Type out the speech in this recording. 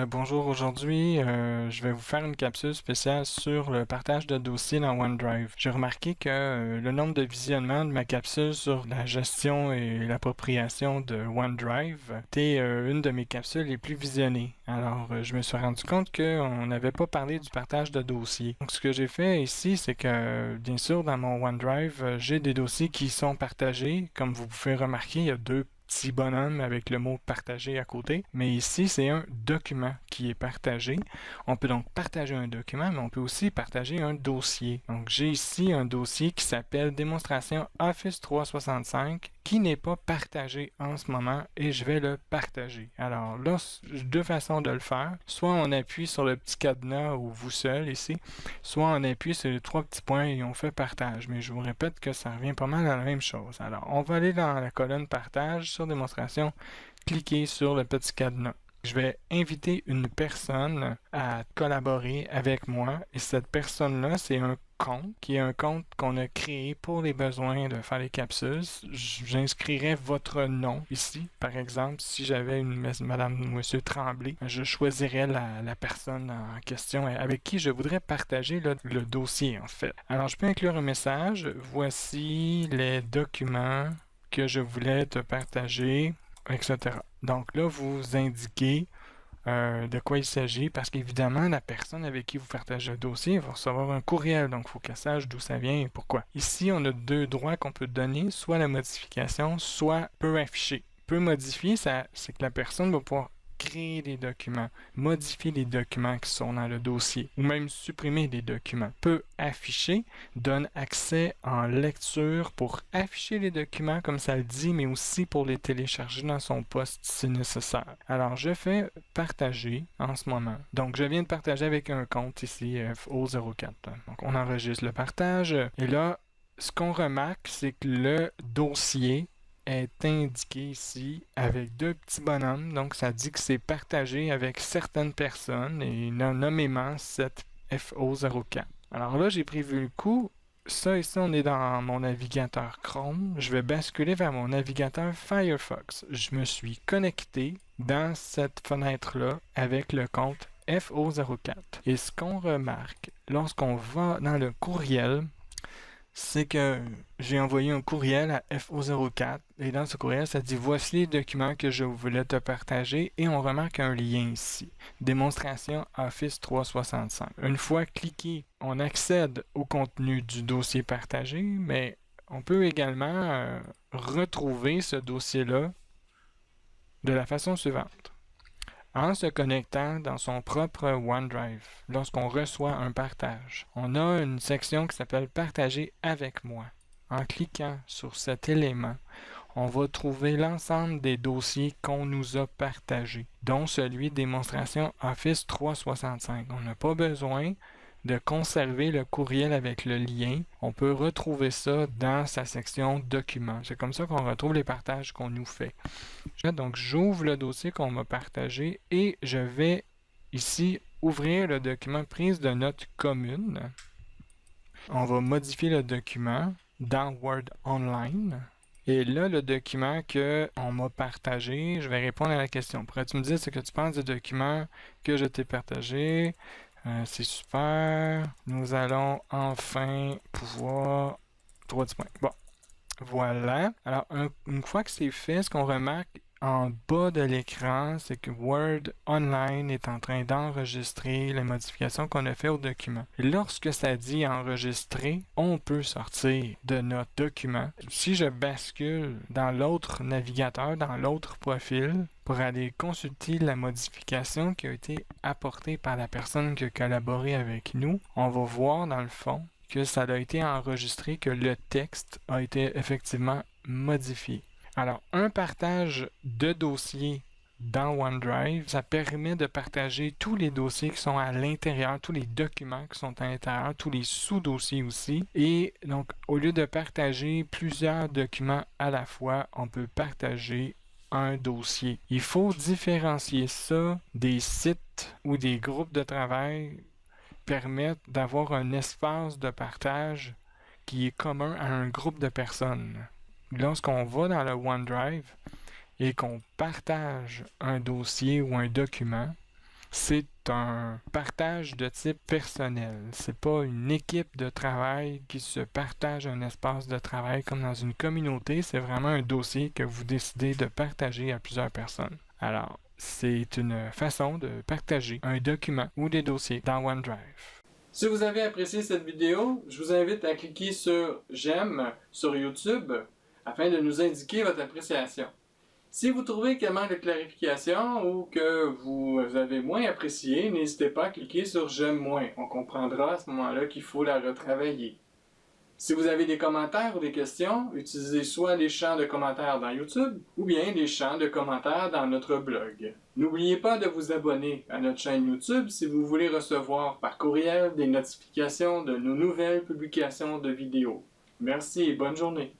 Bonjour, aujourd'hui, je vais vous faire une capsule spéciale sur le partage de dossiers dans OneDrive. J'ai remarqué que le nombre de visionnements de ma capsule sur la gestion et l'appropriation de OneDrive était une de mes capsules les plus visionnées. Alors, je me suis rendu compte qu'on n'avait pas parlé du partage de dossiers. Donc, ce que j'ai fait ici, c'est que, bien sûr, dans mon OneDrive, j'ai des dossiers qui sont partagés. Comme vous pouvez remarquer, il y a deux petit bonhomme avec le mot partager à côté. Mais ici, c'est un document qui est partagé. On peut donc partager un document, mais on peut aussi partager un dossier. Donc, j'ai ici un dossier qui s'appelle Démonstration Office 365 qui n'est pas partagé en ce moment et je vais le partager. Alors là, deux façons de le faire. Soit on appuie sur le petit cadenas ou vous seul ici, soit on appuie sur les trois petits points et on fait partage. Mais je vous répète que ça revient pas mal à la même chose. Alors, on va aller dans la colonne partage, sur démonstration, cliquer sur le petit cadenas. Je vais inviter une personne à collaborer avec moi et cette personne-là, c'est un compte qui est un compte qu'on a créé pour les besoins de faire les capsules. J'inscrirais votre nom ici. Par exemple, si j'avais une madame ou monsieur Tremblay, je choisirais la personne en question avec qui je voudrais partager le dossier en fait. Alors, je peux inclure un message. Voici les documents que je voulais te partager, etc. Donc là, vous indiquez de quoi il s'agit, parce qu'évidemment, la personne avec qui vous partagez le dossier va recevoir un courriel, donc il faut qu'elle sache d'où ça vient et pourquoi. Ici, on a deux droits qu'on peut donner, soit la modification, soit peut afficher. Peut modifier, c'est que la personne va pouvoir créer des documents, modifier les documents qui sont dans le dossier, ou même supprimer des documents. Peut afficher, donne accès en lecture pour afficher les documents comme ça le dit, mais aussi pour les télécharger dans son poste si nécessaire. Alors, je fais partager en ce moment. Donc, je viens de partager avec un compte ici, FO04. Donc, on enregistre le partage. Et là, ce qu'on remarque, c'est que le dossier est indiqué ici avec deux petits bonhommes. Donc, ça dit que c'est partagé avec certaines personnes et nommément cette FO04. Alors là, j'ai prévu le coup. Ça, ici, on est dans mon navigateur Chrome. Je vais basculer vers mon navigateur Firefox. Je me suis connecté dans cette fenêtre-là avec le compte FO04. Et ce qu'on remarque lorsqu'on va dans le courriel, c'est que j'ai envoyé un courriel à FO04 et dans ce courriel, ça dit voici les documents que je voulais te partager et on remarque un lien ici. Démonstration Office 365. Une fois cliqué, on accède au contenu du dossier partagé, mais on peut également retrouver ce dossier-là de la façon suivante. En se connectant dans son propre OneDrive, lorsqu'on reçoit un partage, on a une section qui s'appelle Partager avec moi. En cliquant sur cet élément, on va trouver l'ensemble des dossiers qu'on nous a partagés, dont celui démonstration Office 365. On n'a pas besoin de conserver le courriel avec le lien. On peut retrouver ça dans sa section Documents. C'est comme ça qu'on retrouve les partages qu'on nous fait. Donc, j'ouvre le dossier qu'on m'a partagé et je vais ici ouvrir le document prise de notes commune. On va modifier le document dans Word Online. Et là, le document qu'on m'a partagé, je vais répondre à la question. Pourrais-tu me dire ce que tu penses du document que je t'ai partagé? C'est super. Nous allons enfin pouvoir... 3 points. Bon, voilà. Alors, une fois que c'est fait, ce qu'on remarque en bas de l'écran, c'est que Word Online est en train d'enregistrer les modifications qu'on a fait au document. Et lorsque ça dit enregistrer, on peut sortir de notre document. Si je bascule dans l'autre navigateur, dans l'autre profil, pour aller consulter la modification qui a été apportée par la personne qui a collaboré avec nous, on va voir dans le fond que ça a été enregistré, que le texte a été effectivement modifié. Alors, un partage de dossiers dans OneDrive, ça permet de partager tous les dossiers qui sont à l'intérieur, tous les documents qui sont à l'intérieur, tous les sous-dossiers aussi. Et donc, au lieu de partager plusieurs documents à la fois, on peut partager un dossier. Il faut différencier ça des sites ou des groupes de travail permettent d'avoir un espace de partage qui est commun à un groupe de personnes. Lorsqu'on va dans le OneDrive et qu'on partage un dossier ou un document, C'est un partage de type personnel. C'est pas une équipe de travail qui se partage un espace de travail comme dans une communauté. C'est vraiment un dossier que vous décidez de partager à plusieurs personnes. Alors, c'est une façon de partager un document ou des dossiers dans OneDrive. Si vous avez apprécié cette vidéo, je vous invite à cliquer sur « J'aime » sur YouTube afin de nous indiquer votre appréciation. Si vous trouvez qu'il manque de clarification ou que vous avez moins apprécié, n'hésitez pas à cliquer sur « J'aime moins ». On comprendra à ce moment-là qu'il faut la retravailler. Si vous avez des commentaires ou des questions, utilisez soit les champs de commentaires dans YouTube ou bien les champs de commentaires dans notre blog. N'oubliez pas de vous abonner à notre chaîne YouTube si vous voulez recevoir par courriel des notifications de nos nouvelles publications de vidéos. Merci et bonne journée!